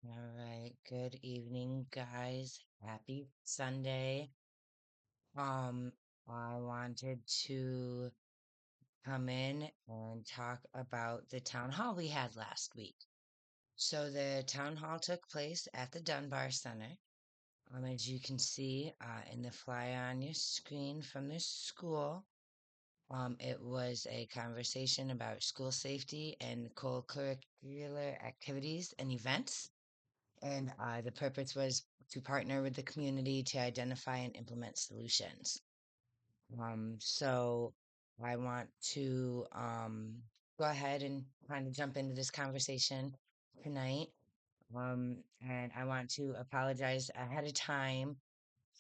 All right, good evening, guys. Happy Sunday. Um, I wanted to come in and talk about the town hall we had last week. So the town hall took place at the Dunbar Center. As you can see in the flyer on your screen from the school, it was a conversation about school safety and co-curricular activities and events. And the purpose was to partner with the community to identify and implement solutions. So I want to go ahead and kind of jump into this conversation tonight. And I want to apologize ahead of time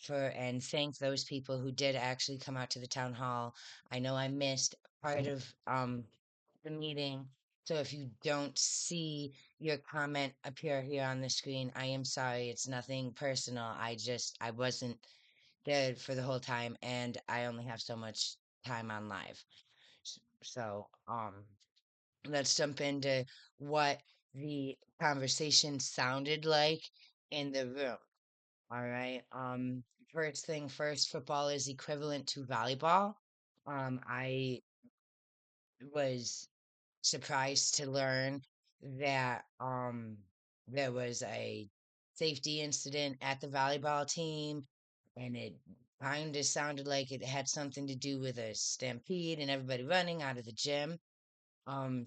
for and thank those people who did actually come out to the town hall. I know I missed part of the meeting. So if you don't see your comment appear here on the screen, I am sorry. It's nothing personal. I wasn't there for the whole time and I only have so much time on live. So, let's jump into what the conversation sounded like in the room. All right. First thing first, football is equivalent to volleyball. I was surprised to learn that there was a safety incident at the volleyball team, and it kind of sounded like it had something to do with a stampede and everybody running out of the gym.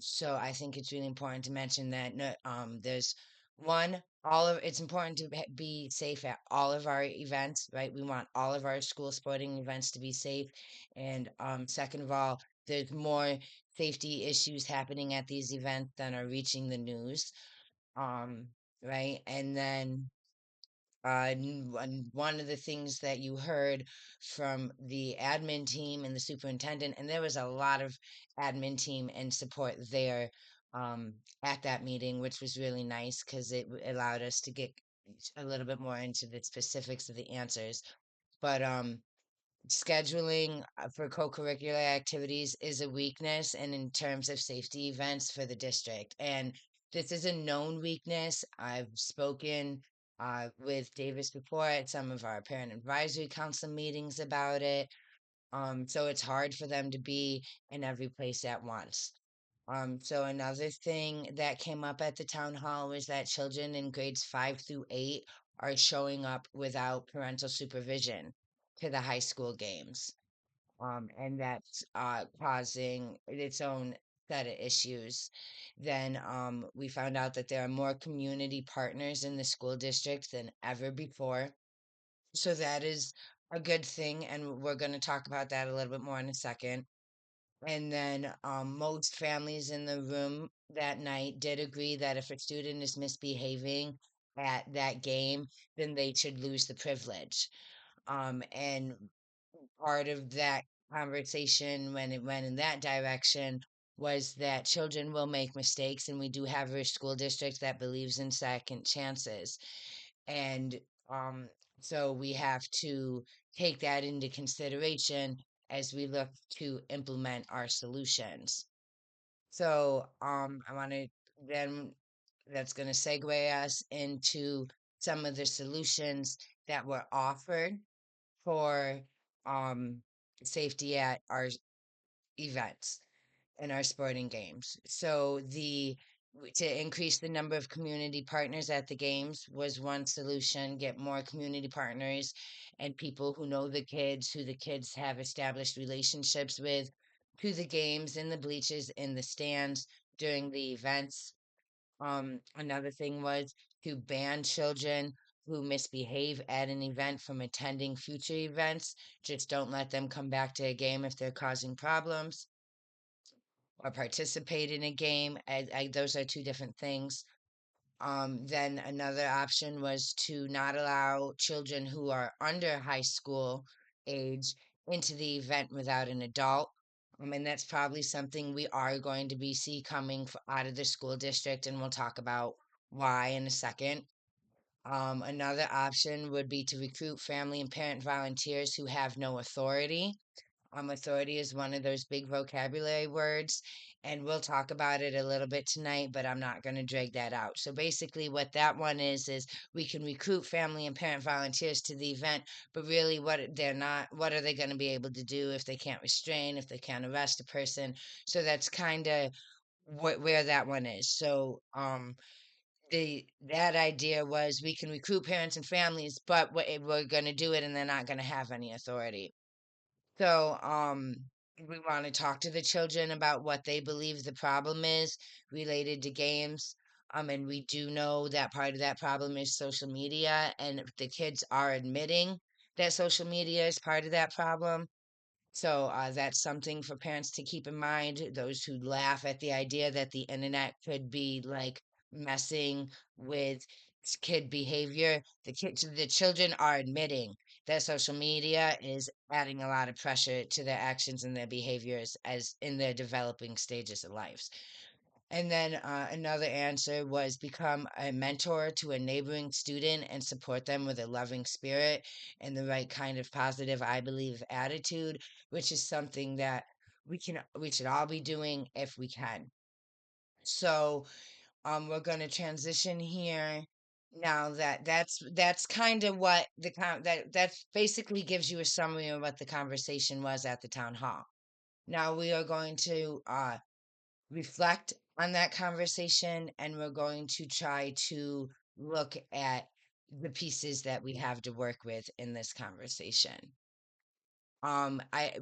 So I think it's really important to mention that no, there's one, all of it's important to be safe at all of our events, right? We want all of our school sporting events to be safe. And second of all, there's more safety issues happening at these events than are reaching the news. Um, right? And then one of the things that you heard from the admin team and the superintendent, and there was a lot of admin team and support there at that meeting, which was really nice because allowed us to get a little bit more into the specifics of the answers. But scheduling for co-curricular activities is a weakness and in terms of safety events for the district, and this is a known weakness. I've spoken with Davis before at some of our parent advisory council meetings about it. So it's hard for them to be in every place at once. So another thing that came up at the town hall was that children in grades 5 through 8 are showing up without parental supervision to the high school games. And that's causing its own set of issues. Then we found out that there are more community partners in the school district than ever before. So that is a good thing, and we're going to talk about that a little bit more in a second. And then most families in the room that night did agree that if a student is misbehaving at that game, then they should lose the privilege. And part of that conversation when it went in that direction was that children will make mistakes, and we do have a school district that believes in second chances. And um, so we have to take that into consideration as we look to implement our solutions. So I want to then that's going to segue us into some of the solutions that were offered for um, safety at our events and our sporting games. So the to increase the number of community partners at the games was one solution. Get more community partners and people who know the kids, who the kids have established relationships with, to the games, in the bleachers, in the stands during the events. Another thing was to ban children who misbehave at an event from attending future events. Just don't let them come back to a game if they're causing problems or participate in a game. Those are two different things. Then another option was to not allow children who are under high school age into the event without an adult. And that's probably something we are going to be see coming out of the school district, and we'll talk about why in a second. Another option would be to recruit family and parent volunteers who have no authority. Authority is one of those big vocabulary words, and we'll talk about it a little bit tonight, but I'm not going to drag that out. So basically, what that one is we can recruit family and parent volunteers to the event, but really, what are they going to be able to do if they can't restrain, if they can't arrest a person? So that's kind of where that one is. So, that idea was we can recruit parents and families, but we're going to do it, and they're not going to have any authority. So, we want to talk to the children about what they believe the problem is related to games. And we do know that part of that problem is social media, and the kids are admitting that social media is part of that problem. So, that's something for parents to keep in mind. Those who laugh at the idea that the internet could be like messing with kid behavior, the children are admitting that social media is adding a lot of pressure to their actions and their behaviors as in their developing stages of lives. And then another answer was become a mentor to a neighboring student and support them with a loving spirit and the right kind of positive, I believe, attitude, which is something that we should all be doing if we can. So we're going to transition here now. That's kind of what that basically gives you a summary of what the conversation was at the town hall. Now we are going to reflect on that conversation, and we're going to try to look at the pieces that we have to work with in this conversation.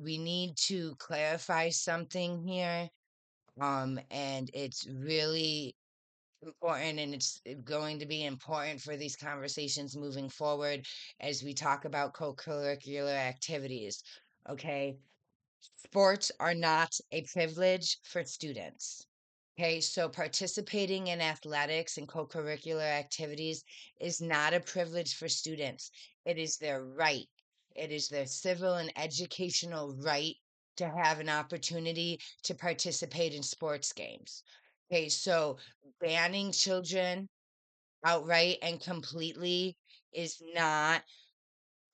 We need to clarify something here, and it's really important, and it's going to be important for these conversations moving forward as we talk about co-curricular activities. Okay, sports are not a privilege for students. Okay, so participating in athletics and co curricular activities is not a privilege for students. It is their right. It is their civil and educational right to have an opportunity to participate in sports games. Okay, so banning children outright and completely is not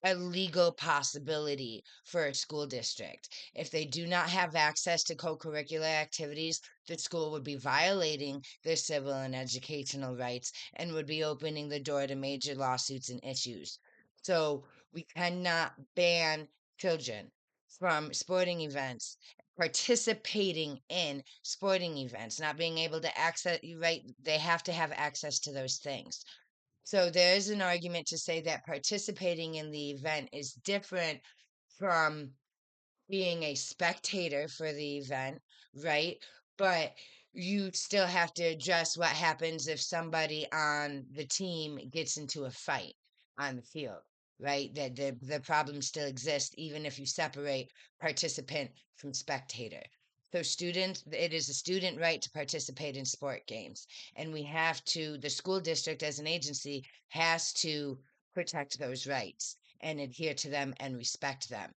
a legal possibility for a school district. If they do not have access to co curricular activities, the school would be violating their civil and educational rights and would be opening the door to major lawsuits and issues. So we cannot ban children from sporting events, participating in sporting events, not being able to access, right? They have to have access to those things. So there is an argument to say that participating in the event is different from being a spectator for the event, right? But you still have to address what happens if somebody on the team gets into a fight on the field, right? That the problem still exists even if you separate participant from spectator. So students, it is a student right to participate in sport games. And the school district as an agency has to protect those rights and adhere to them and respect them.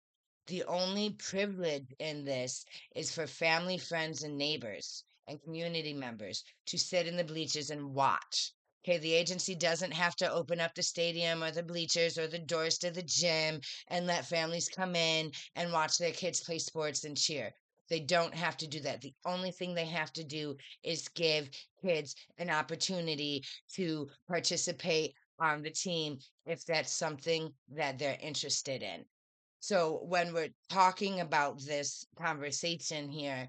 The only privilege in this is for family, friends, and neighbors and community members to sit in the bleachers and watch. Okay, the agency doesn't have to open up the stadium or the bleachers or the doors to the gym and let families come in and watch their kids play sports and cheer. They don't have to do that. The only thing they have to do is give kids an opportunity to participate on the team if that's something that they're interested in. So when we're talking about this conversation here,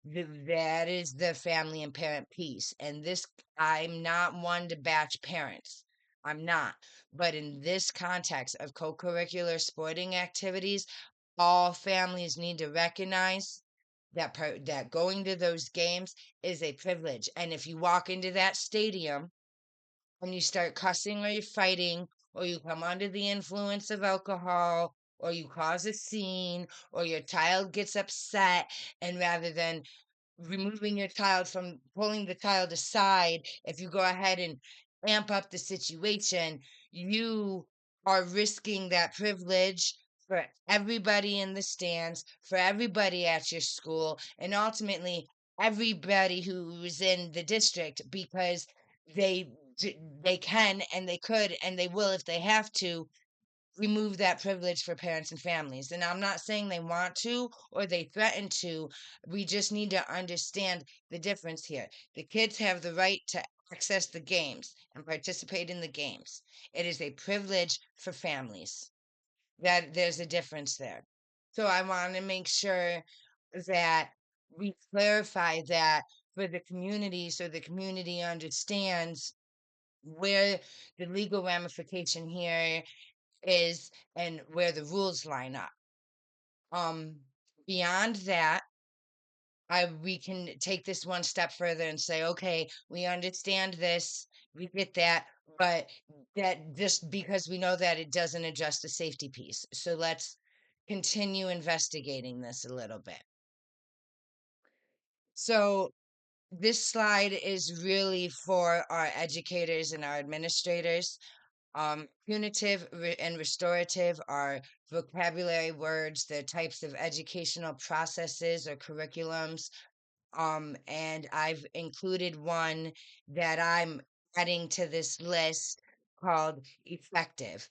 that is the family and parent piece. And this, I'm not one to batch parents. I'm not. But in this context of co curricular sporting activities, all families need to recognize that going to those games is a privilege. And if you walk into that stadium and you start cussing or you're fighting or you come under the influence of alcohol or you cause a scene or your child gets upset, and rather than removing your child from pulling the child aside, if you go ahead and amp up the situation, you are risking that privilege for everybody in the stands, for everybody at your school, and ultimately everybody who's in the district, because they they can and they could and they will if they have to remove that privilege for parents and families. And I'm not saying they want to or they threaten to. We just need to understand the difference here. The kids have the right to access the games and participate in the games. It is a privilege for families. That there's a difference there. So I want to make sure that we clarify that for the community so the community understands where the legal ramification here is and where the rules line up. Um, Beyond that, we can take this one step further and say, okay, we understand this, we get that, but that just because we know that it doesn't address the safety piece. So let's continue investigating this a little bit. So this slide is really for our educators and our administrators. Punitive and restorative are vocabulary words, the types of educational processes or curriculums. And I've included one that I'm adding to this list called effective.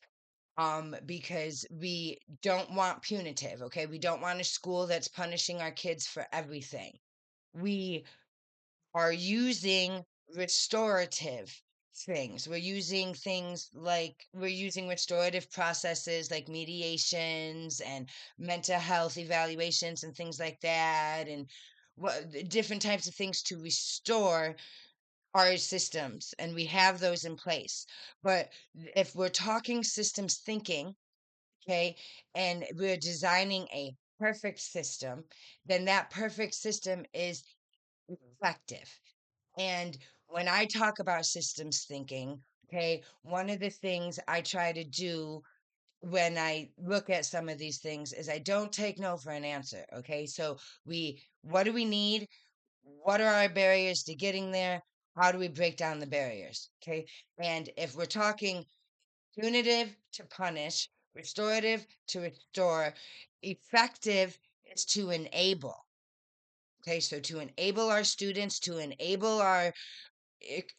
Because we don't want punitive, okay? We don't want a school that's punishing our kids for everything. We are using restorative things. We're using things like we're using restorative processes like mediations and mental health evaluations and things like that, and what different types of things to restore our systems. And we have those in place. But if we're talking systems thinking, okay, and we're designing a perfect system, then that perfect system is effective. And when I talk about systems thinking, okay, one of the things I try to do when I look at some of these things is I don't take no for an answer. Okay. So what do we need? What are our barriers to getting there? How do we break down the barriers? Okay. And if we're talking punitive to punish, restorative to restore, effective is to enable. Okay. So to enable our students, to enable our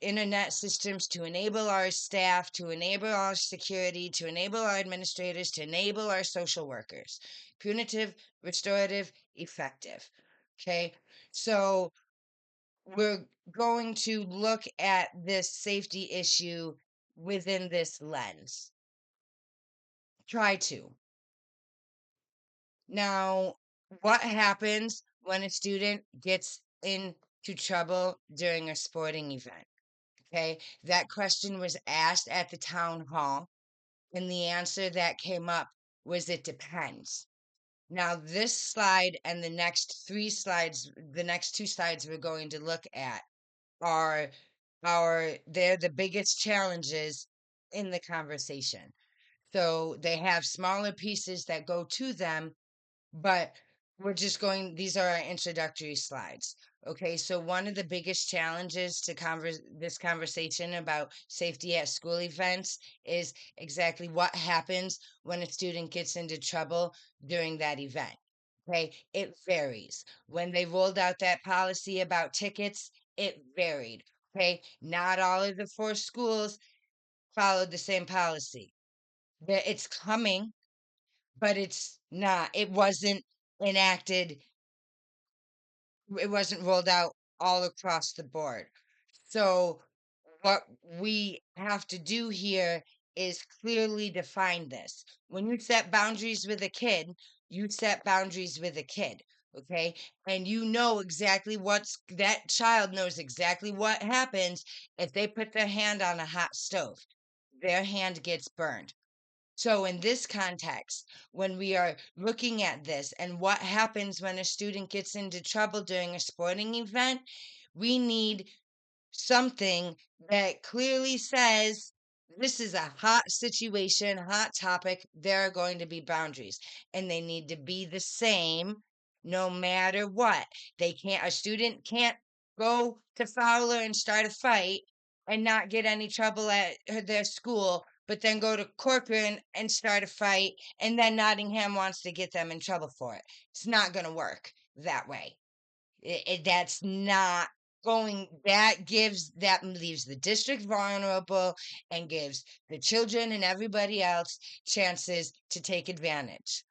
internet systems, to enable our staff, to enable our security, to enable our administrators, to enable our social workers. Punitive, restorative, effective. Okay. So we're going to look at this safety issue within this lens. Try to. Now, what happens when a student gets into trouble during a sporting event? Okay, that question was asked at the town hall, and the answer that came up was it depends. Now, this slide and the next three slides, the next two slides we're going to look at are they're the biggest challenges in the conversation. So they have smaller pieces that go to them, but these are our introductory slides. Okay, so one of the biggest challenges to this conversation about safety at school events is exactly what happens when a student gets into trouble during that event. Okay, it varies. When they rolled out that policy about tickets, it varied. Okay, not all of the four schools followed the same policy. It's coming, but it wasn't enacted, it wasn't rolled out all across the board. So what we have to do here is clearly define this. When you set boundaries with a kid, you set boundaries with a kid, okay? And you know exactly that child knows exactly what happens if they put their hand on a hot stove. Their hand gets burned. So, in this context, when we are looking at this and what happens when a student gets into trouble during a sporting event, we need something that clearly says this is a hot situation, hot topic. There are going to be boundaries, and they need to be the same no matter what. A student can't go to Fowler and start a fight and not get any trouble at their school, but then go to Corcoran and start a fight, and then Nottingham wants to get them in trouble for it. It's not going to work that way. That's not that leaves the district vulnerable and gives the children and everybody else chances to take advantage.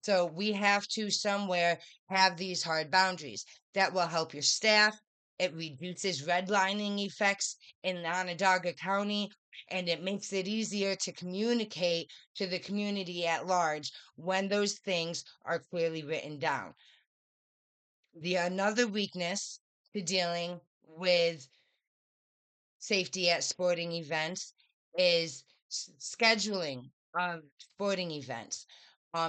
So we have to somewhere have these hard boundaries that will help your staff. It reduces redlining effects in Onondaga County, and it makes it easier to communicate to the community at large when those things are clearly written down. The another weakness to dealing with safety at sporting events is scheduling of sporting events.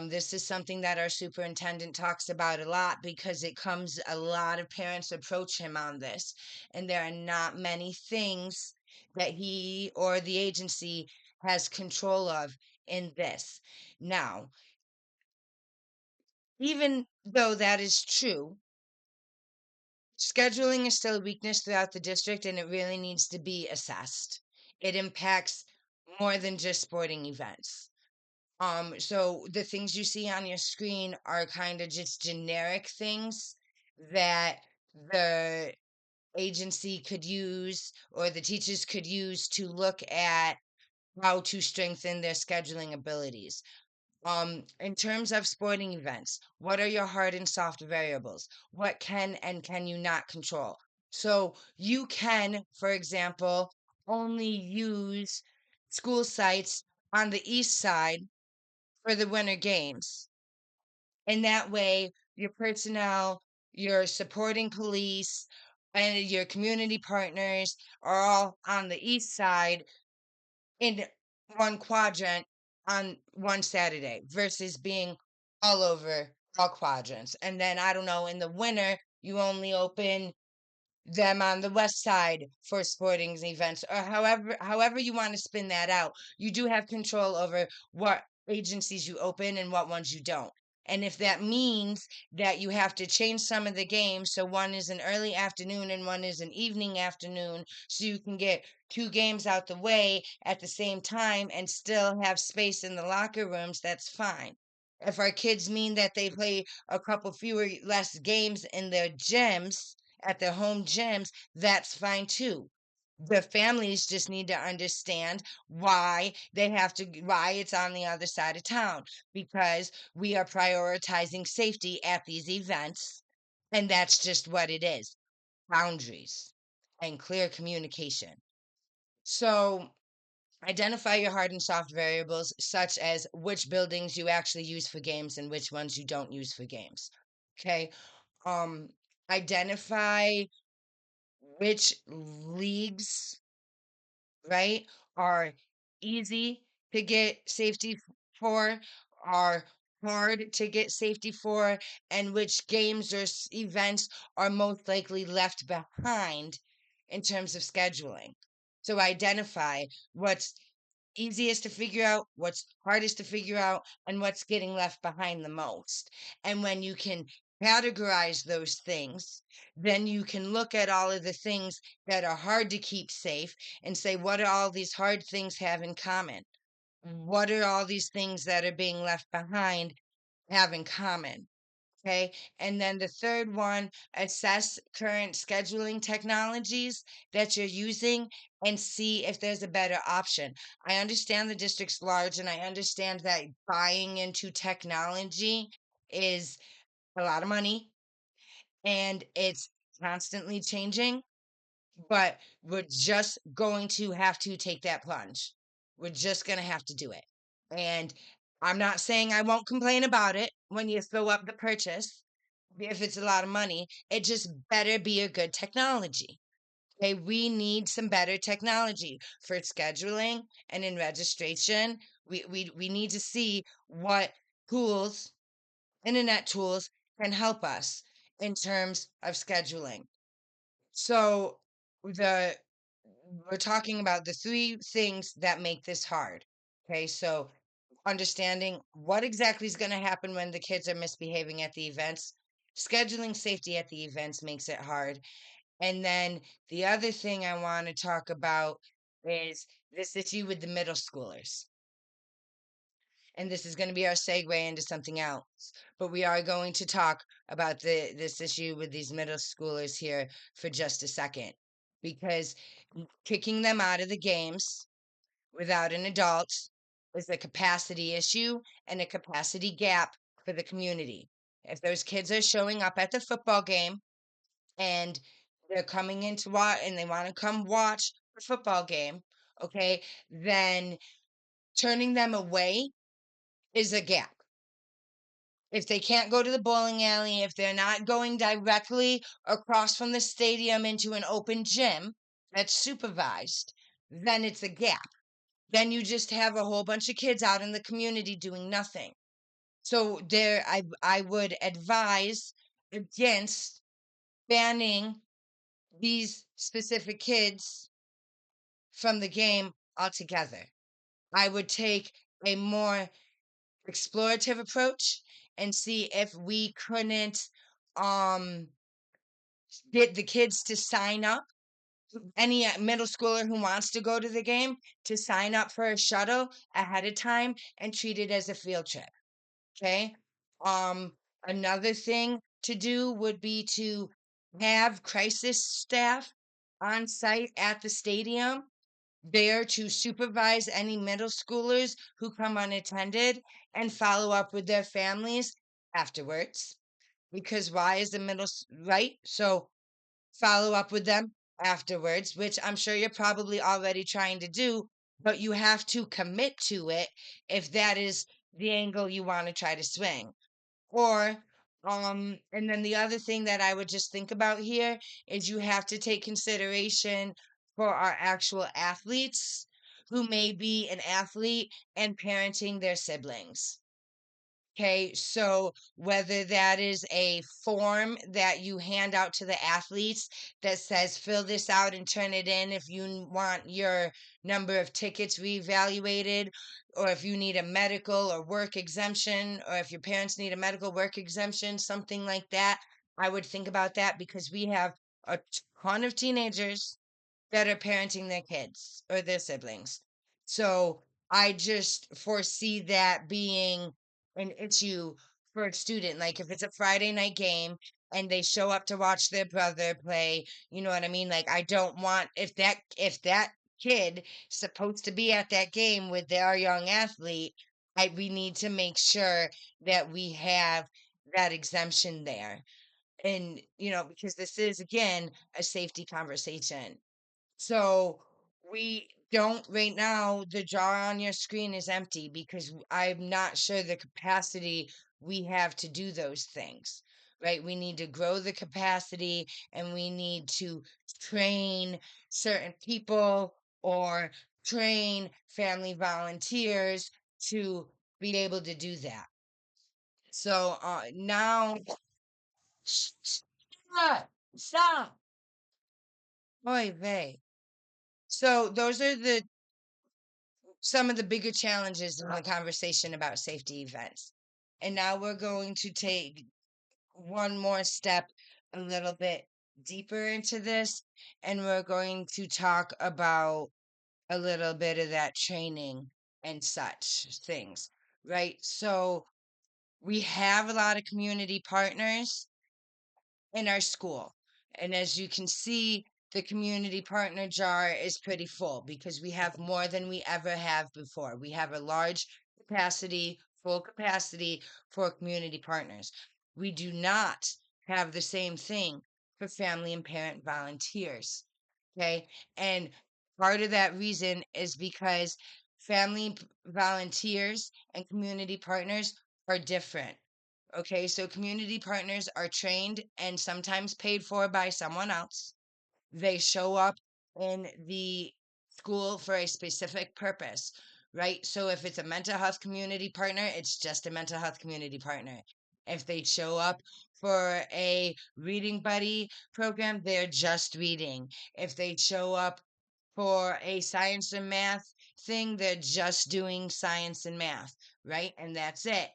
This is something that our superintendent talks about a lot because it comes, a lot of parents approach him on this, and there are not many things that he or the agency has control of in this. Now, even though that is true, scheduling is still a weakness throughout the district and it really needs to be assessed. It impacts more than just sporting events. So the things you see on your screen are kind of just generic things that the agency could use or the teachers could use to look at how to strengthen their scheduling abilities. In terms of sporting events, what are your hard and soft variables? What can you not control? So you can, for example, only use school sites on the east side for the winter games. And that way, your personnel, your supporting police, and your community partners are all on the east side in one quadrant on one Saturday versus being all over all quadrants. And then I don't know, in the winter, you only open them on the west side for sporting events or however you want to spin that out. You do have control over what agencies you open and what ones you don't. And if that means that you have to change some of the games, so one is an early afternoon and one is an evening afternoon, so you can get two games out the way at the same time and still have space in the locker rooms, that's fine. If our kids mean that they play a couple fewer less games in their gyms, at their home gyms, that's fine too. The families just need to understand why it's on the other side of town, because we are prioritizing safety at these events, and that's just what it is. Boundaries and clear communication. So identify your hard and soft variables, such as which buildings you actually use for games and which ones you don't use for games. Okay. Um, Identify which leagues, right, are easy to get safety for, are hard to get safety for, and which games or events are most likely left behind in terms of scheduling. So identify what's easiest to figure out, what's hardest to figure out, and what's getting left behind the most. And when you can categorize those things, then you can look at all of the things that are hard to keep safe and say, what do all these hard things have in common? What are all these things that are being left behind have in common? Okay. And then the third one, assess current scheduling technologies that you're using and see if there's a better option. I understand the district's large and I understand that buying into technology is a lot of money and it's constantly changing, but we're just going to have to take that plunge. We're just going to have to do it. And I'm not saying I won't complain about it when you fill up the purchase. If it's a lot of money, it just better be a good technology. Okay, we need some better technology for scheduling and in registration. We need to see what tools, internet tools, can help us in terms of scheduling. So the we're talking about the three things that make this hard. Okay, so understanding what exactly is going to happen when the kids are misbehaving at the events. Scheduling safety at the events makes it hard. And then the other thing I want to talk about is this issue with the middle schoolers. and this is going to be our segue into something else, but we are going to talk about this issue with these middle schoolers here for just a second, because kicking them out of the games without an adult is a capacity issue and a capacity gap for the community. If those kids are showing up at the football game and they're coming in to watch and they want to come watch the football game, okay, then turning them away is a gap. If they can't go to the bowling alley, if they're not going directly across from the stadium into an open gym that's supervised, then it's a gap. Then you just have a whole bunch of kids out in the community doing nothing. So I would advise against banning these specific kids from the game altogether. I would take a more explorative approach and see if we couldn't um get the kids to sign up, any middle schooler who wants to go to the game, to sign up for a shuttle ahead of time and treat it as a field trip. Okay. Um, Another thing to do would be to have crisis staff on site at the stadium there to supervise any middle schoolers who come unattended and follow up with their families afterwards. Because why is the right? So follow up with them afterwards, which I'm sure you're probably already trying to do, but you have to commit to it if that is the angle you want to try to swing. Or, and then the other thing that I would just think about here is you have to take consideration for our actual athletes who may be an athlete and parenting their siblings. Okay, so whether that is a form that you hand out to the athletes that says fill this out and turn it in if you want your number of tickets reevaluated, or if you need a medical or work exemption, or if your parents need a medical work exemption, something like that, I would think about that because we have a ton of teenagers that are parenting their kids or their siblings. So I just foresee that being an issue for a student. Like if it's a Friday night game and they show up to watch their brother play, you know what I mean? Like I don't want, if that kid supposed to be at that game with their young athlete, we need to make sure that we have that exemption there. And because this is again a safety conversation. So we don't right now, the jar on your screen is empty because I'm not sure the capacity we have to do those things, right? We need to grow the capacity and we need to train certain people or train family volunteers to be able to do that. So now, stop, stop. Oy vey. So those are the some of the bigger challenges in the conversation about safety events. And now we're going to take one more step a little bit deeper into this, and we're going to talk about a little bit of that training and such things, right? So we have a lot of community partners in our school. And as you can see, the community partner jar is pretty full because we have more than we ever have before. We have a large capacity, full capacity for community partners. We do not have the same thing for family and parent volunteers. Okay. And part of that reason is because volunteers and community partners are different. Okay, so community partners are trained and sometimes paid for by someone else. They show up in the school for a specific purpose, right? So if it's a mental health community partner, it's just a mental health community partner. If they show up for a reading buddy program, they're just reading. If they show up for a science and math thing, they're just doing science and math, right? And that's it.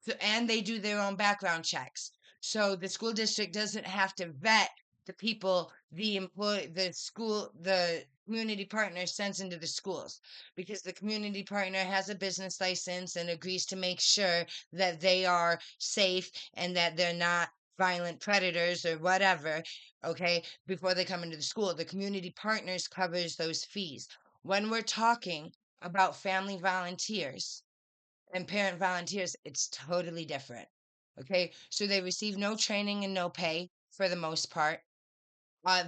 So, and they do their own background checks. So the school district doesn't have to vet the people, the school, the community partner sends into the schools, because the community partner has a business license and agrees to make sure that they are safe and that they're not violent predators or whatever, okay, before they come into the school. The community partners covers those fees. When we're talking about family volunteers and parent volunteers, it's totally different. Okay, so they receive no training and no pay for the most part.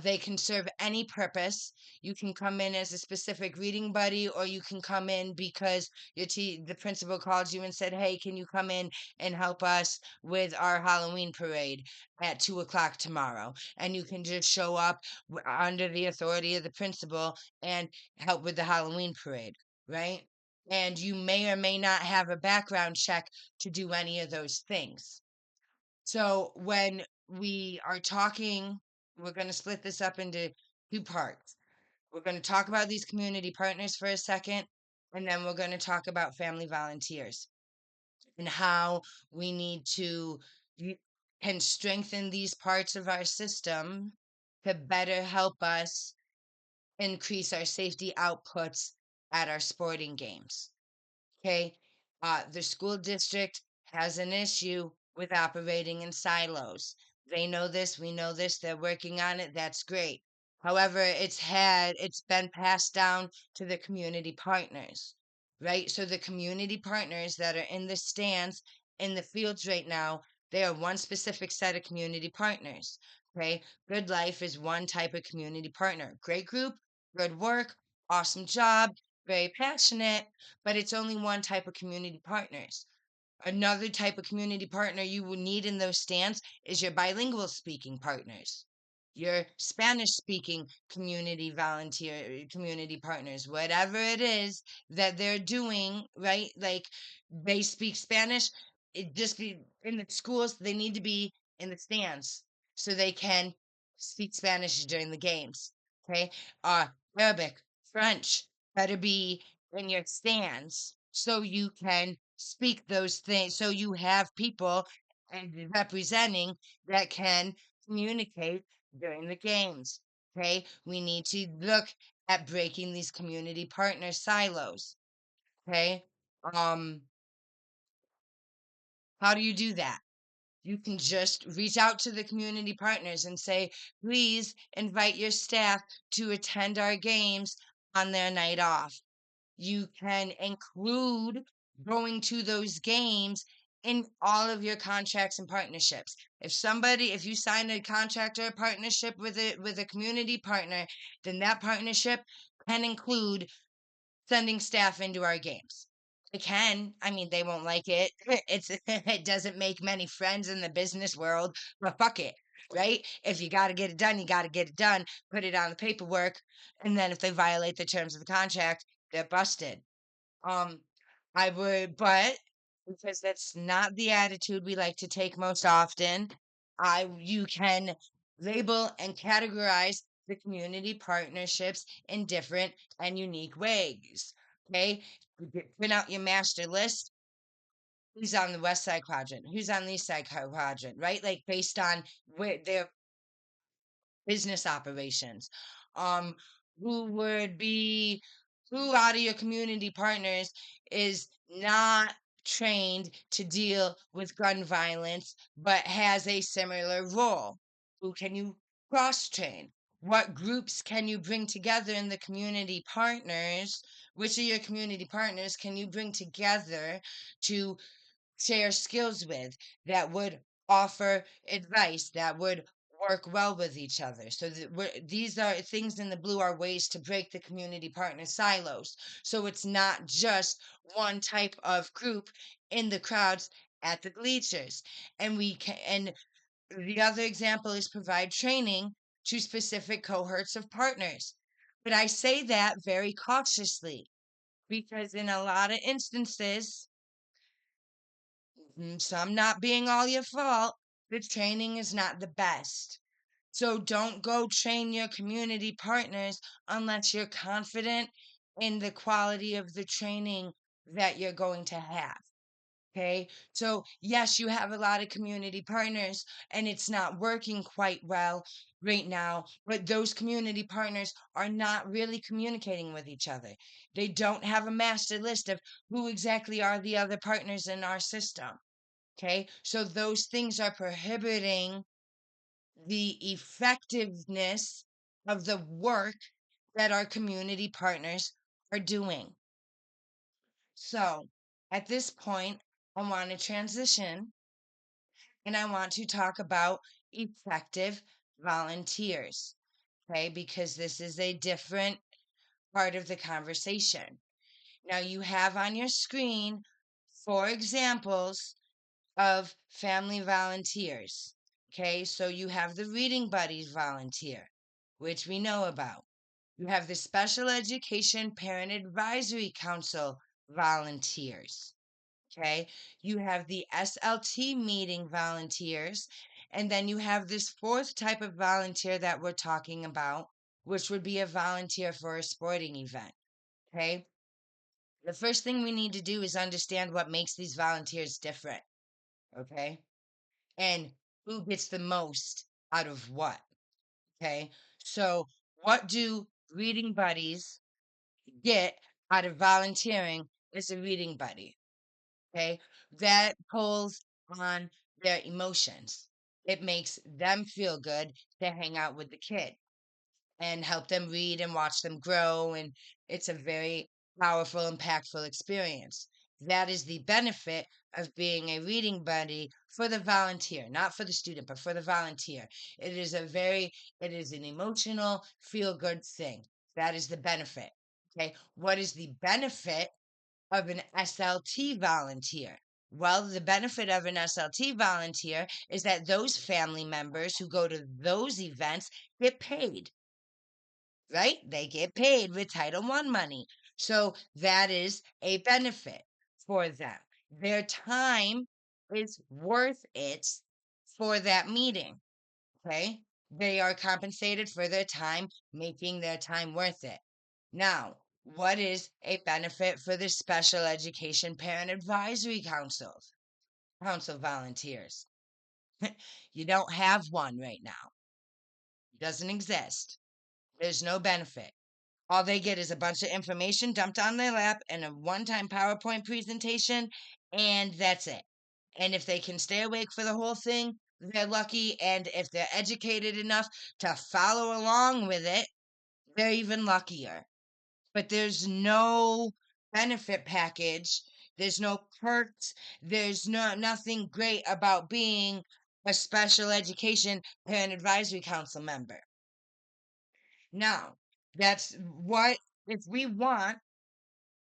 They can serve any purpose. You can come in as a specific reading buddy, or you can come in because the principal called you and said, "Hey, can you come in and help us with our Halloween parade at 2 o'clock tomorrow?" And you can just show up under the authority of the principal and help with the Halloween parade, right? And you may or may not have a background check to do any of those things. So when we are talking, we're going to split this up into two parts. We're going to talk about these community partners for a second, and then we're going to talk about family volunteers and how we need to can strengthen these parts of our system to better help us increase our safety outputs at our sporting games. Okay. The school district has an issue with operating in silos. They know this, we know this, they're working on it. That's great. However, it's been passed down to the community partners, right? So the community partners that are in the stands in the fields right now, they are one specific set of community partners. Okay. Good Life is one type of community partner. Great group, good work, awesome job, very passionate, but it's only one type of community partners. Another type of community partner you will need in those stands is your bilingual speaking partners, your Spanish speaking community partners, whatever it is that they're doing, right? Like they speak Spanish, it just be in the schools, they need to be in the stands so they can speak Spanish during the games. Okay. Uh Arabic, French better be in your stands so you can speak those things, so you have people and representing that can communicate during the games. Okay, we need to look at breaking these community partner silos. Okay, um how do you do that? You can just reach out to the community partners and say, please invite your staff to attend our games on their night off. You can include going to those games in all of your contracts and partnerships. If you sign a contract or a partnership with a community partner, then that partnership can include sending staff into our games. It can. I mean, they won't like it. It doesn't make many friends in the business world, but fuck it, right? If you got to get it done, you got to get it done. Put it on the paperwork, and then if they violate the terms of the contract, they're busted. Um, I would, but because that's not the attitude we like to take most often, you can label and categorize the community partnerships in different and unique ways. Okay, print out your master list. Who's on the west side quadrant? Who's on the east side quadrant? Right, like based on where their business operations. Um, who would be who out of your community partners is not trained to deal with gun violence but has a similar role? Who can you cross train? What groups can you bring together in the community partners? Which of your community partners can you bring together to share skills with, that would offer advice, that would work well with each other? So these are things in the blue are ways to break the community partner silos. So it's not just one type of group in the crowds at the bleachers. And the other example is provide training to specific cohorts of partners. But I say that very cautiously because in a lot of instances, some not being all your fault, the training is not the best. So don't go train your community partners unless you're confident in the quality of the training that you're going to have. Okay. So, yes, you have a lot of community partners and it's not working quite well right now, but those community partners are not really communicating with each other. They don't have a master list of who exactly are the other partners in our system. Okay. So, those things are prohibiting the effectiveness of the work that our community partners are doing. So, at this point, I want to transition and I want to talk about effective volunteers, okay? Because this is a different part of the conversation. Now, you have on your screen 4 examples of family volunteers, okay? So you have the Reading Buddies volunteer, which we know about. You have the Special Education Parent Advisory Council volunteers. Okay. You have the SLT meeting volunteers. And then you have this fourth type of volunteer that we're talking about, which would be a volunteer for a sporting event. Okay. The first thing we need to do is understand what makes these volunteers different. Okay. And who gets the most out of what. Okay. So, what do reading buddies get out of volunteering as a reading buddy? Okay. That pulls on their emotions. It makes them feel good to hang out with the kid and help them read and watch them grow. And it's a very powerful, impactful experience. That is the benefit of being a reading buddy for the volunteer, not for the student, but for the volunteer. It is an emotional, feel good thing. That is the benefit. Okay. What is the benefit of an SLT volunteer? Well, the benefit of an SLT volunteer is that those family members who go to those events get paid, right? They get paid with Title I money. So that is a benefit for them. Their time is worth it for that meeting. Okay. They are compensated for their time, making their time worth it. Now, what is a benefit for the Special Education Parent Advisory Council volunteers? You don't have one right now. It doesn't exist. There's no benefit. All they get is a bunch of information dumped on their lap and a one-time PowerPoint presentation, and that's it. And if they can stay awake for the whole thing, they're lucky. And if they're educated enough to follow along with it, they're even luckier. But there's no benefit package. There's no perks. There's nothing great about being a special education parent advisory council member. Now, that's what if we want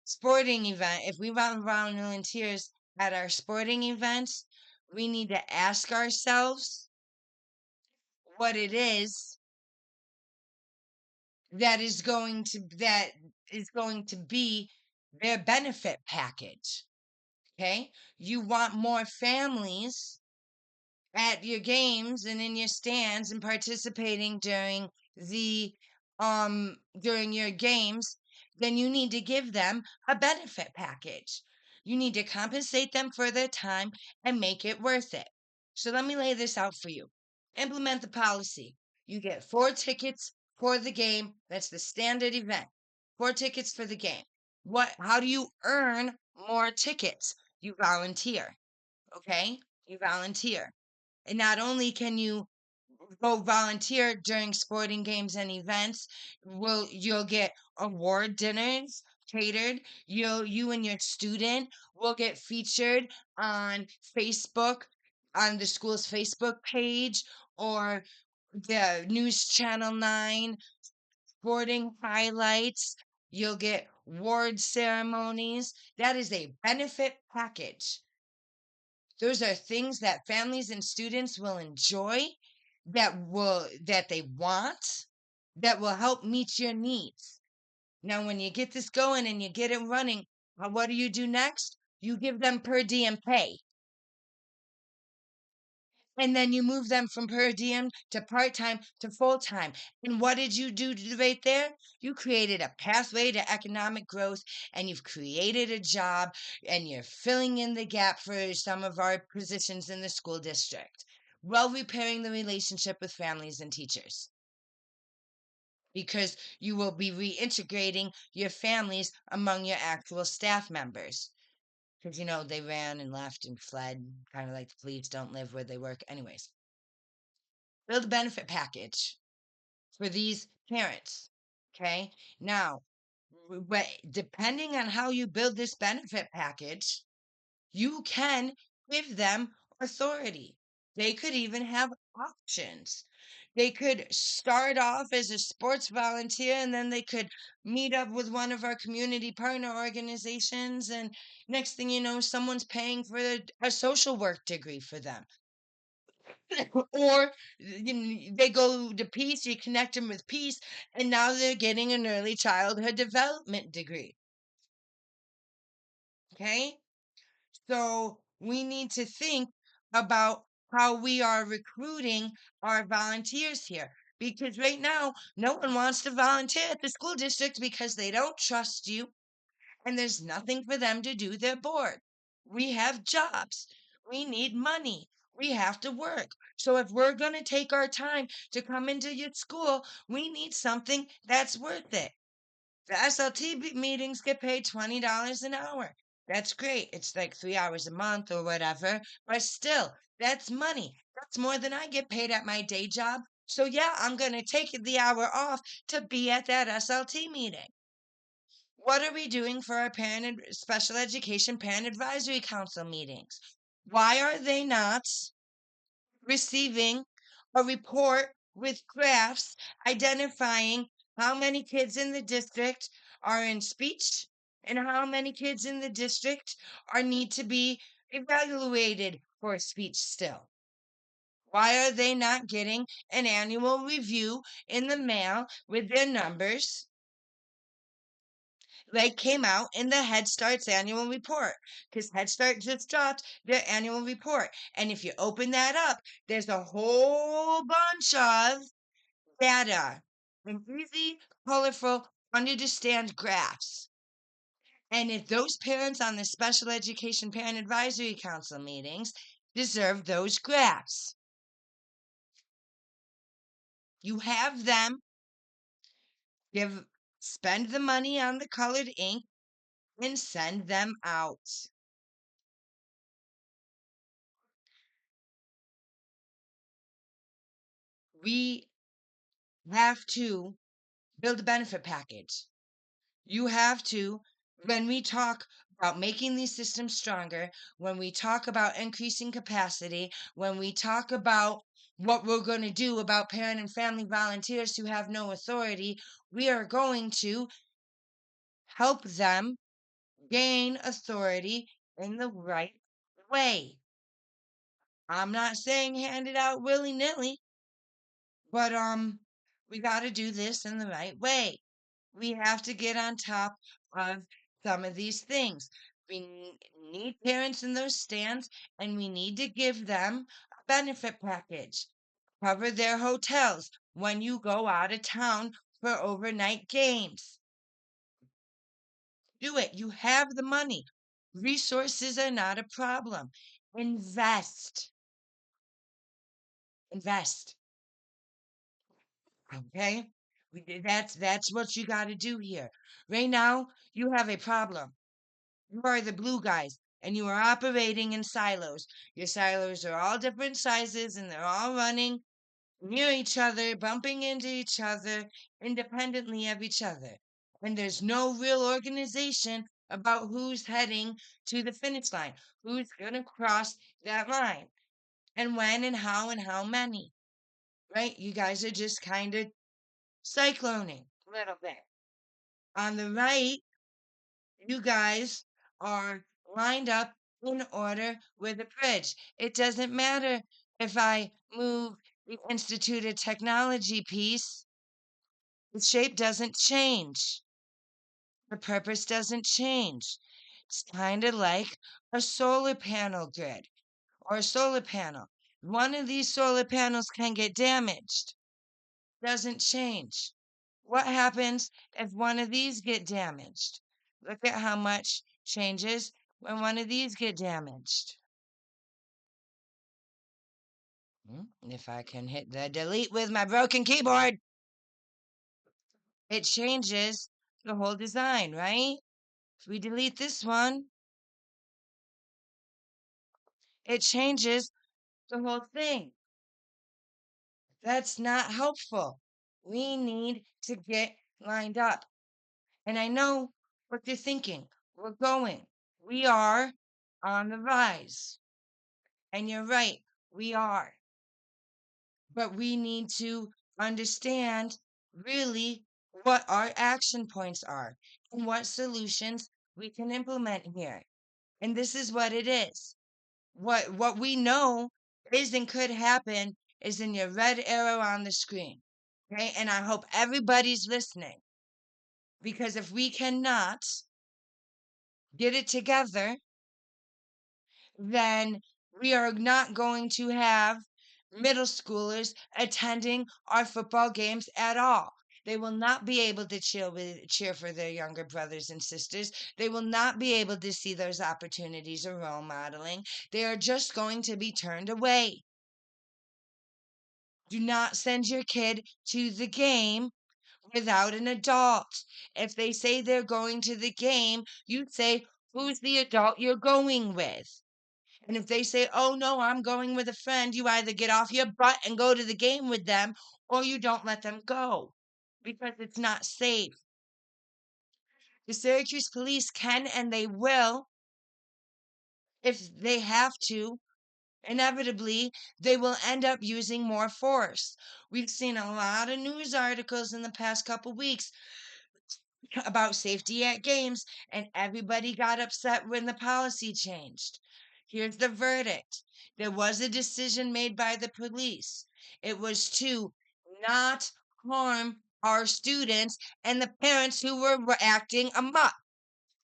if we want volunteers at our sporting events, we need to ask ourselves what it is that is going to be their benefit package. Okay? You want more families at your games and in your stands and participating the during your games, then you need to give them a benefit package. You need to compensate them for their time and make it worth it. So let me lay this out for you. Implement the policy. You get 4 tickets for the game. That's the standard event. 4 tickets for the game. How do you earn more tickets? You volunteer. Okay? You volunteer. And not only can you go volunteer during sporting games and events, you'll get award dinners catered. You and your student will get featured on Facebook, on the school's Facebook page, or the News Channel 9 sporting highlights. You'll get award ceremonies. That is a benefit package. Those are things that families and students will enjoy, that they want, that will help meet your needs. Now, when you get this going and you get it running, what do you do next? You give them per diem pay. And then you move them from per diem to part-time to full-time. And what did you do right there? You created a pathway to economic growth, and you've created a job, and you're filling in the gap for some of our positions in the school district, while repairing the relationship with families and teachers, because you will be reintegrating your families among your actual staff members. Because, they ran and left and fled, kind of like the police don't live where they work. Anyways, build a benefit package for these parents. Okay. Now, depending on how you build this benefit package, you can give them authority. They could even have options. They could start off as a sports volunteer, and then they could meet up with one of our community partner organizations. And next thing you know, someone's paying for a social work degree for them. Or they go to Peace, you connect them with Peace, and now they're getting an early childhood development degree. Okay? So we need to think about how we are recruiting our volunteers here. Because right now, no one wants to volunteer at the school district because they don't trust you, and there's nothing for them to do. They're bored. We have jobs. We need money. We have to work. So if we're going to take our time to come into your school, we need something that's worth it. The SLT meetings get paid $20 an hour. That's great. It's like 3 hours a month or whatever, but still, that's money. That's more than I get paid at my day job. So, yeah, I'm going to take the hour off to be at that SLT meeting. What are we doing for our special education parent advisory council meetings? Why are they not receiving a report with graphs identifying how many kids in the district are in speech and how many kids in the district need to be evaluated for speech still? Why are they not getting an annual review in the mail with their numbers? They came out in the Head Start's annual report, because Head Start just dropped their annual report. And if you open that up, there's a whole bunch of data and easy, colorful, understand graphs. And if those parents on the Special Education Parent Advisory Council meetings deserve those graphs, you have them spend the money on the colored ink and send them out. We have to build a benefit package. You have to, when we talk about making these systems stronger, when we talk about increasing capacity, when we talk about what we're going to do about parent and family volunteers who have no authority, we are going to help them gain authority in the right way. I'm not saying hand it out willy-nilly, but we got to do this in the right way. We have to get on top of some of these things. We need parents in those stands, and we need to give them a benefit package. Cover their hotels when you go out of town for overnight games. Do it. You have the money. Resources are not a problem. Invest. Invest. Okay? That's what you got to do here. Right now, you have a problem. You are the blue guys, and you are operating in silos. Your silos are all different sizes, and they're all running near each other, bumping into each other, independently of each other. And there's no real organization about who's heading to the finish line, who's going to cross that line, and when and how many. Right? You guys are just kind of cycloning a little bit. On the right, you guys are lined up in order with a bridge. It doesn't matter if I move the instituted technology piece, the shape doesn't change, the purpose doesn't change. It's kind of like a solar panel grid or a solar panel. One of these solar panels can get damaged. Doesn't change. What happens if one of these get damaged? Look at how much changes when one of these get damaged. If I can hit the delete with my broken keyboard, it changes the whole design, right? If we delete this one, it changes the whole thing. That's not helpful. We need to get lined up. And I know what you're thinking. We're going. We are on the rise. And you're right, we are. But we need to understand really what our action points are and what solutions we can implement here. And this is what it is. What we know is and could happen is in your red arrow on the screen. Okay? And I hope everybody's listening. Because if we cannot get it together, then we are not going to have middle schoolers attending our football games at all. They will not be able to cheer for their younger brothers and sisters. They will not be able to see those opportunities or role modeling. They are just going to be turned away. Do not send your kid to the game without an adult. If they say they're going to the game, you say, who's the adult you're going with? And if they say, oh no, I'm going with a friend, you either get off your butt and go to the game with them or you don't let them go because it's not safe. The Syracuse police can and they will, if they have to, inevitably, they will end up using more force. We've seen a lot of news articles in the past couple weeks about safety at games, and everybody got upset when the policy changed. Here's the verdict. There was a decision made by the police. It was to not harm our students and the parents who were acting amok.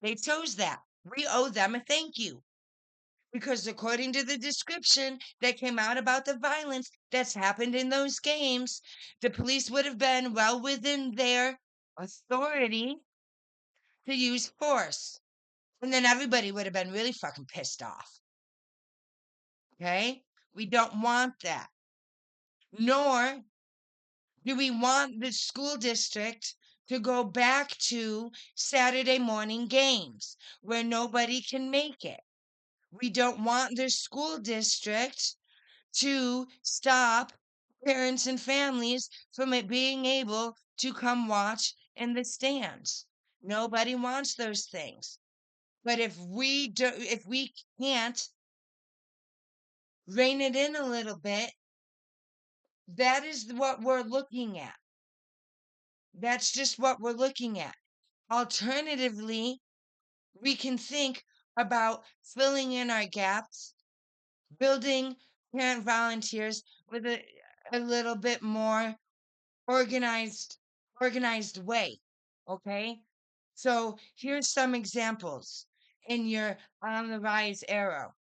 They chose that. We owe them a thank you. Because according to the description that came out about the violence that's happened in those games, the police would have been well within their authority to use force. And then everybody would have been really fucking pissed off. Okay? We don't want that. Nor do we want the school district to go back to Saturday morning games where nobody can make it. We don't want the school district to stop parents and families from it being able to come watch in the stands. Nobody wants those things. But if we can't rein it in a little bit, that is what we're looking at. That's just what we're looking at. Alternatively, we can think about filling in our gaps, building parent volunteers with a little bit more organized organized way. Okay? So here's some examples in your on the rise arrow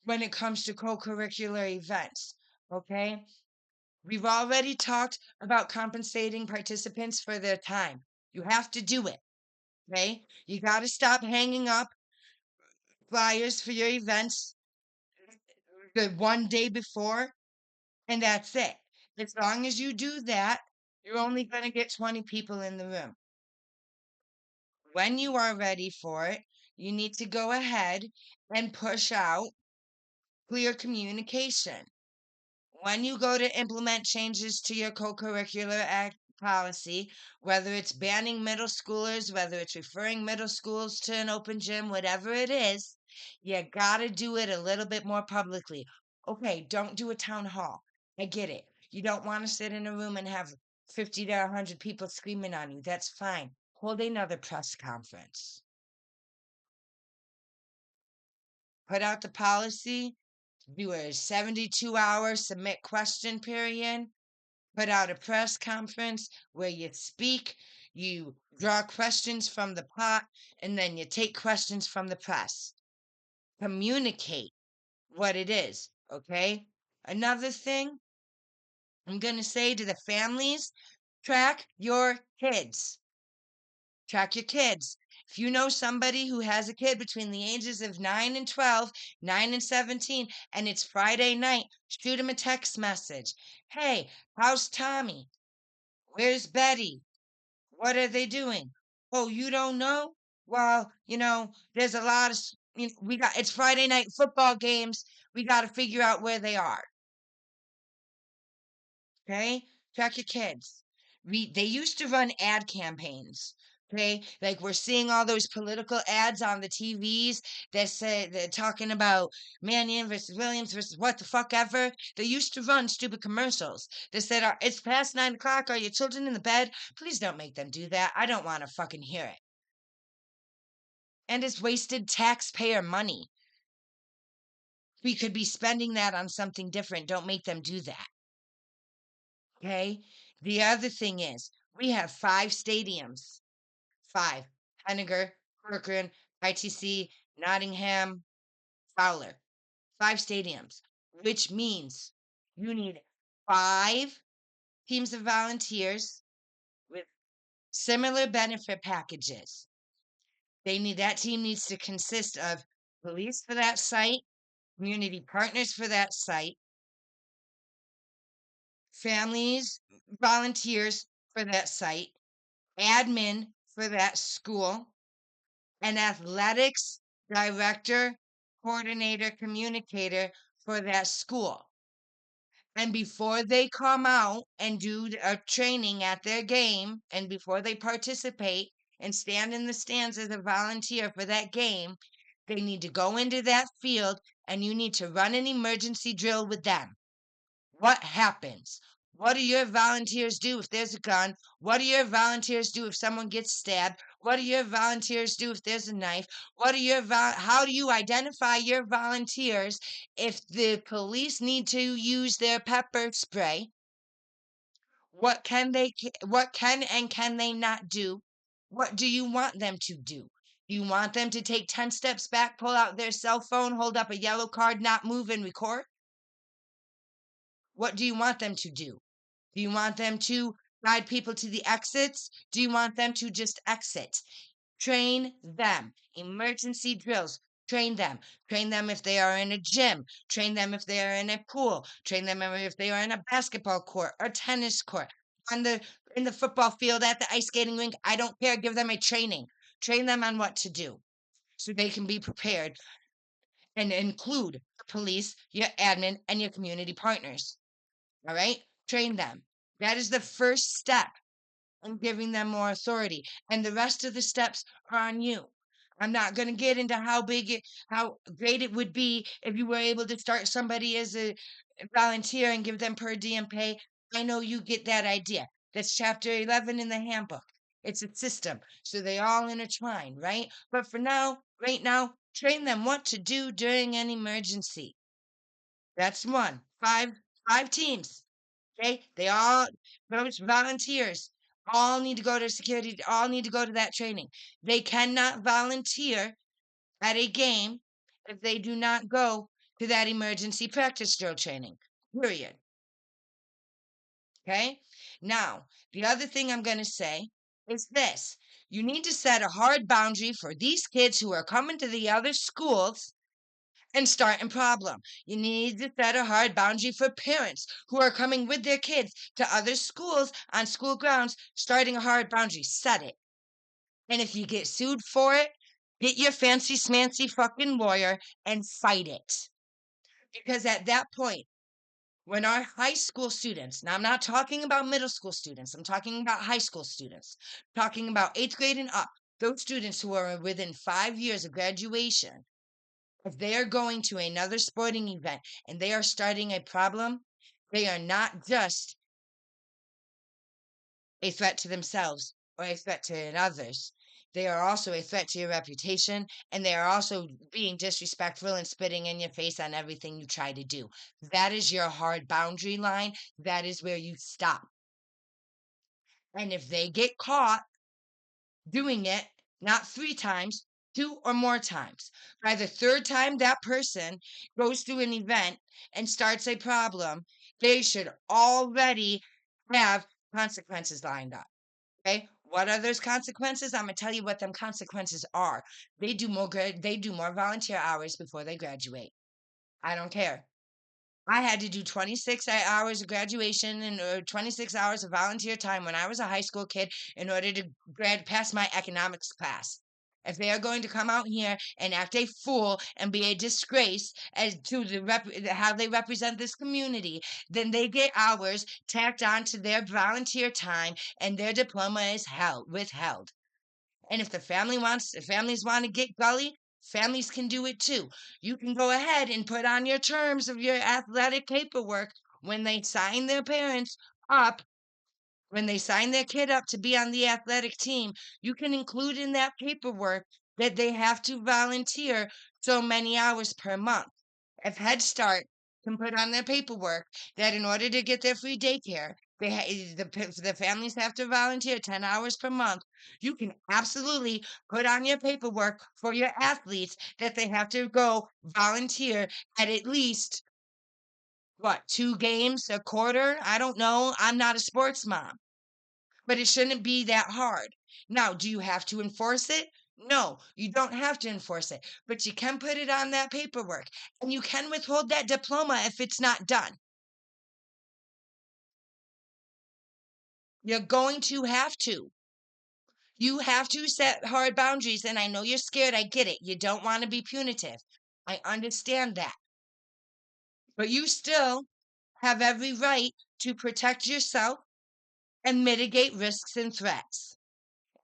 when it comes to co-curricular events. Okay? We've already talked about compensating participants for their time. You have to do it. Okay? You got to stop hanging up flyers for your events the one day before, and that's it. As long as you do that, you're only going to get 20 people in the room. When you are ready for it, you need to go ahead and push out clear communication. When you go to implement changes to your co-curricular act policy, whether it's banning middle schoolers, whether it's referring middle schools to an open gym, whatever it is, you gotta do it a little bit more publicly. Okay, don't do a town hall. I get it. You don't want to sit in a room and have 50 to 100 people screaming on you. That's fine. Hold another press conference. Put out the policy, do a 72-hour submit question period, put out a press conference where you speak, you draw questions from the pot, and then you take questions from the press. Communicate what it is, okay? Another thing I'm going to say to the families, track your kids. Track your kids. If you know somebody who has a kid between the ages of 9 and 12, 9 and 17, and it's Friday night, shoot them a text message. Hey, how's Tommy? Where's Betty? What are they doing? Oh, you don't know? Well, there's a lot of, it's Friday night football games. We got to figure out where they are. Okay? Track your kids. They used to run ad campaigns. Okay, like we're seeing all those political ads on the TVs that say they're talking about Mannion versus Williams versus what the fuck ever. They used to run stupid commercials that said, "It's past 9 o'clock. Are your children in the bed? Please don't make them do that. I don't want to fucking hear it." And it's wasted taxpayer money. We could be spending that on something different. Don't make them do that. Okay. The other thing is, we have 5 stadiums. 5. Henniger, Corcoran, ITC, Nottingham, Fowler. 5 stadiums, which means you need 5 teams of volunteers with similar benefit packages. That team needs to consist of police for that site, community partners for that site, families, volunteers for that site, admin for that school, an athletics director, coordinator, communicator for that school. And before they come out and do a training at their game, and before they participate and stand in the stands as a volunteer for that game, they need to go into that field and you need to run an emergency drill with them. What happens? What do your volunteers do if there's a gun? What do your volunteers do if someone gets stabbed? What do your volunteers do if there's a knife? How do you identify your volunteers if the police need to use their pepper spray? What can and can they not do? What do you want them to do? Do you want them to take 10 steps back, pull out their cell phone, hold up a yellow card, not move and record? What do you want them to do? Do you want them to guide people to the exits? Do you want them to just exit? Train them. Emergency drills. Train them. Train them if they are in a gym. Train them if they are in a pool. Train them if they are in a basketball court or tennis court. On the in the football field at the ice skating rink. I don't care. Give them a training. Train them on what to do so they can be prepared and include the police, your admin, and your community partners. All right? Train them. That is the first step in giving them more authority. And the rest of the steps are on you. I'm not going to get into how great it would be if you were able to start somebody as a volunteer and give them per diem pay. I know you get that idea. That's chapter 11 in the handbook. It's a system. So they all intertwine, right? But for now, right now, train them what to do during an emergency. That's one. Five teams. Okay, those volunteers all need to go to security, all need to go to that training. They cannot volunteer at a game if they do not go to that emergency practice drill training. Period. Okay, now the other thing I'm going to say is this: you need to set a hard boundary for these kids who are coming to the other schools and starting problem. You need to set a hard boundary for parents who are coming with their kids to other schools on school grounds, starting a hard boundary. Set it. And if you get sued for it, get your fancy smancy fucking lawyer and fight it. Because at that point, when our high school students, now I'm not talking about middle school students, I'm talking about high school students, talking about 8th grade and up, those students who are within 5 years of graduation, if they are going to another sporting event and they are starting a problem, they are not just a threat to themselves or a threat to others. They are also a threat to your reputation, and they are also being disrespectful and spitting in your face on everything you try to do. That is your hard boundary line. That is where you stop. And if they get caught doing it, not 3 times, two or more times. By the third time that person goes through an event and starts a problem, they should already have consequences lined up. Okay. What are those consequences? I'm gonna tell you what them consequences are. They do more volunteer hours before they graduate. I don't care. I had to do 26 hours of graduation and 26 hours of volunteer time when I was a high school kid in order to pass my economics class. If they are going to come out here and act a fool and be a disgrace as to how they represent this community, then they get hours tacked on to their volunteer time and their diploma is withheld. And if families want to get gully, families can do it too. You can go ahead and put on your terms of your athletic paperwork when they sign their parents up, when they sign their kid up to be on the athletic team. You can include in that paperwork that they have to volunteer so many hours per month. If Head Start can put on their paperwork that in order to get their free daycare, the families have to volunteer 10 hours per month, you can absolutely put on your paperwork for your athletes that they have to go volunteer at least, what, 2 games a quarter? I don't know. I'm not a sports mom, but it shouldn't be that hard. Now, do you have to enforce it? No, you don't have to enforce it, but you can put it on that paperwork and you can withhold that diploma if it's not done. You're going to have to. You have to set hard boundaries, and I know you're scared. I get it. You don't want to be punitive. I understand that. But you still have every right to protect yourself and mitigate risks and threats.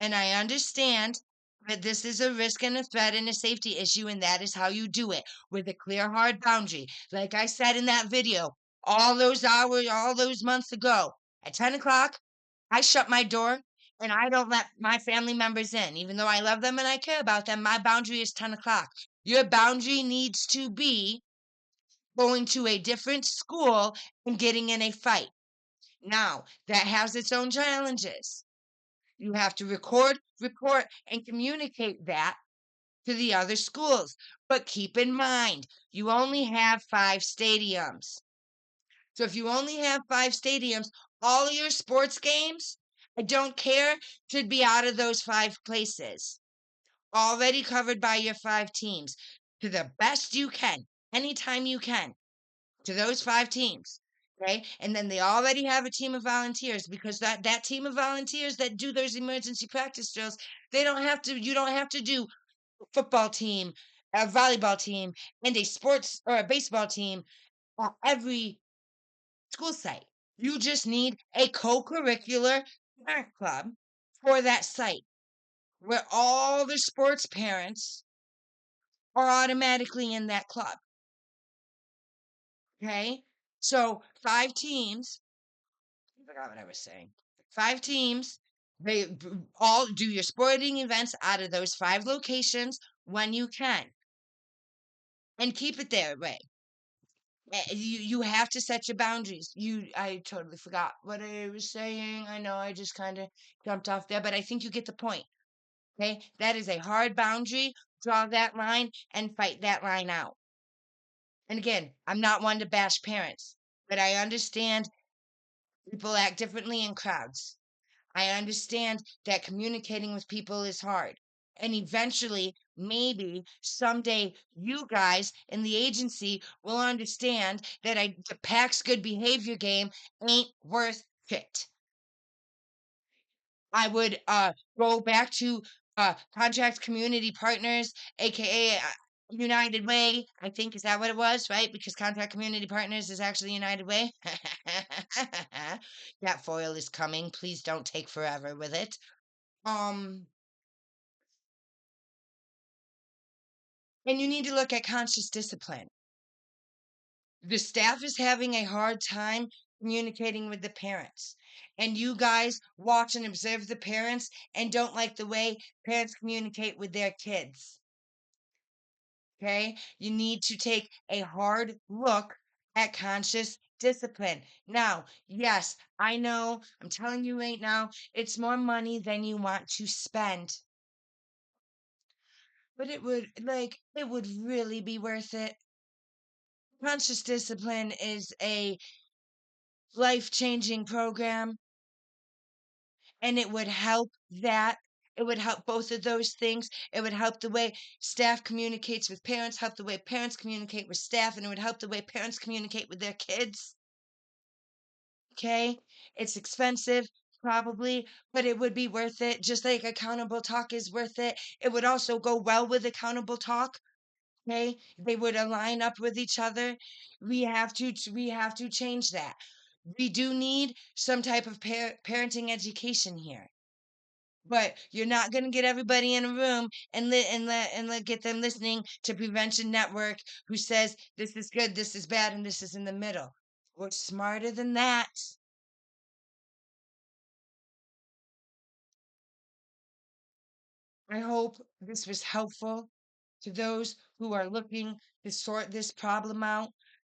And I understand that this is a risk and a threat and a safety issue, and that is how you do it with a clear, hard boundary. Like I said in that video, all those hours, all those months ago, at 10 o'clock, I shut my door and I don't let my family members in. Even though I love them and I care about them, my boundary is 10 o'clock. Your boundary needs to be going to a different school and getting in a fight. Now, that has its own challenges. You have to report, and communicate that to the other schools. But keep in mind, you only have 5 stadiums. So if you only have 5 stadiums, all your sports games, I don't care, should be out of those 5 places. Already covered by your 5 teams to the best you can, anytime you can, to those 5 teams. Okay. And then they already have a team of volunteers because that team of volunteers that do those emergency practice drills, you don't have to do a football team, a volleyball team, and a sports or a baseball team at every school site. You just need a co-curricular parent club for that site where all the sports parents are automatically in that club. Okay. So 5 teams, I forgot what I was saying. 5 teams, they all do your sporting events out of those 5 locations when you can and keep it that way. You have to set your boundaries. I totally forgot what I was saying. I know I just kind of jumped off there, but I think you get the point. Okay, that is a hard boundary. Draw that line and fight that line out. And again, I'm not one to bash parents, but I understand people act differently in crowds. I understand that communicating with people is hard. And eventually, maybe someday, you guys in the agency will understand that the PAC's good behavior game ain't worth shit. I would go back to contract community partners, aka United Way. I think is that what it was, right? Because contract community partners is actually United Way. That foil is coming. Please don't take forever with it. Um, and you need to look at conscious discipline. The staff is having a hard time communicating with the parents. And you guys watch and observe the parents and don't like the way parents communicate with their kids. Okay? You need to take a hard look at conscious discipline. Now, yes, I know, I'm telling you right now, it's more money than you want to spend. but it would really be worth it. Conscious discipline is a life-changing program, and it would help that. It would help both of those things. It would help the way staff communicates with parents, help the way parents communicate with staff, and it would help the way parents communicate with their kids. Okay? It's expensive, probably, but it would be worth it. Just like accountable talk is worth it. It would also go well with accountable talk. Okay? They would align up with each other. We have to change that. We do need some type of parenting education here. But you're not going to get everybody in a room and get them listening to Prevention Network who says this is good, this is bad, and this is in the middle. We're smarter than that. I hope this was helpful to those who are looking to sort this problem out.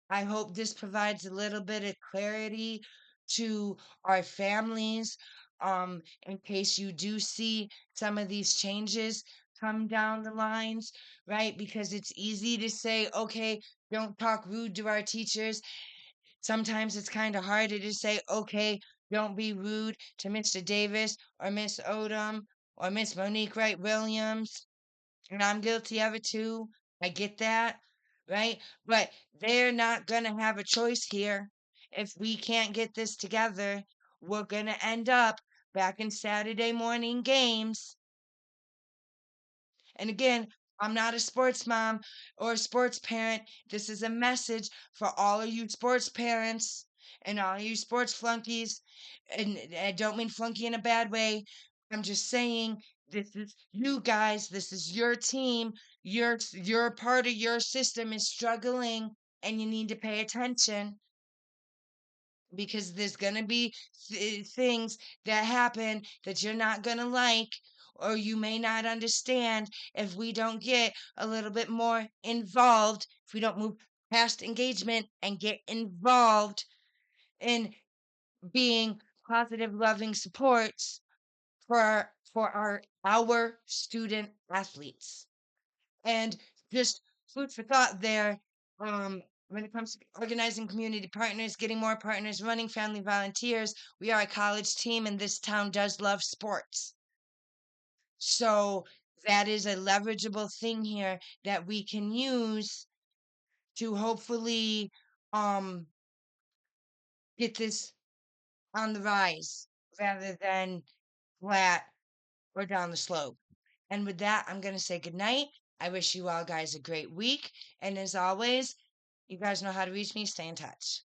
I hope this provides a little bit of clarity to our families, in case you do see some of these changes come down the lines, right? Because it's easy to say, okay, don't talk rude to our teachers. Sometimes it's kind of harder to say, okay, don't be rude to Mr. Davis or Miss Odom or Miss Monique Wright Williams. And I'm guilty of it too. I get that, right? But they're not going to have a choice here. If we can't get this together, we're going to end up back in Saturday morning games. And again, I'm not a sports mom or a sports parent. This is a message for all of you sports parents and all of you sports flunkies. And I don't mean flunky in a bad way. I'm just saying this is you guys. This is your team. Your part of your system is struggling, and you need to pay attention because there's going to be things that happen that you're not going to like or you may not understand if we don't get a little bit more involved, if we don't move past engagement and get involved in being positive, loving supports for our student athletes. And just food for thought there. When it comes to organizing community partners, getting more partners, running family volunteers, we are a college team, and this town does love sports. So that is a leverageable thing here that we can use to hopefully um, get this on the rise rather than flat or down the slope. And with that, I'm going to say goodnight. I wish you all guys a great week. And as always, you guys know how to reach me. Stay in touch.